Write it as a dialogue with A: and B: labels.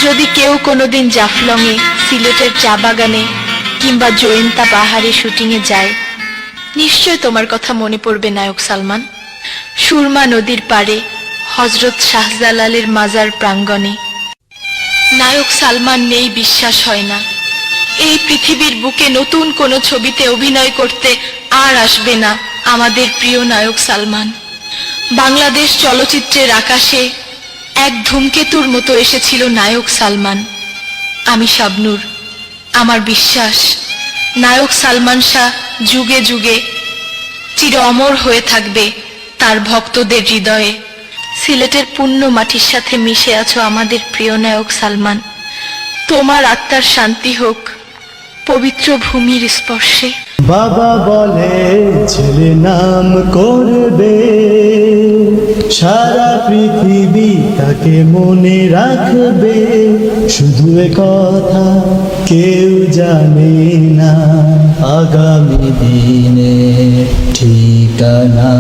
A: যদি কেউ কোনোদিন জাফলংয়ে, সিলেটের চা বাগানে কিংবা জয়ন্তা পাহাড়ে শুটিংয়ে যায়, নিশ্চয় তোমার কথা মনে পড়বে নায়ক সালমান। সুরমা নদীর পাড়ে হযরত শাহজালালের মাজার প্রাঙ্গণে নায়ক সালমান নেই বিশ্বাস হয় না। এই পৃথিবীর বুকে নতুন কোনো ছবিতে অভিনয় করতে আর আসবে না আমাদের প্রিয় নায়ক সালমান। বাংলাদেশ চলচ্চিত্রের আকাশে এক ধূমকেতুর মতো এসেছিল নায়ক সালমান। আমি শাবনূর। আমার বিশ্বাস নায়ক সালমান শাহ যুগে যুগে চির অমর হয়ে থাকবে তার ভক্তদের হৃদয়ে। সিলেটের পুণ্য মাটির সাথে মিশে আছো আমাদের প্রিয় নায়ক সালমান। তোমার আত্মার শান্তি হোক পবিত্র ভূমির স্পর্শে।
B: বাবা বলে ছেলে নাম করবে, সারা পৃথিবী তাকে মনে রাখবে। শুধু কথা কেউ জানে না, আগামী দিনে ঠিকানা।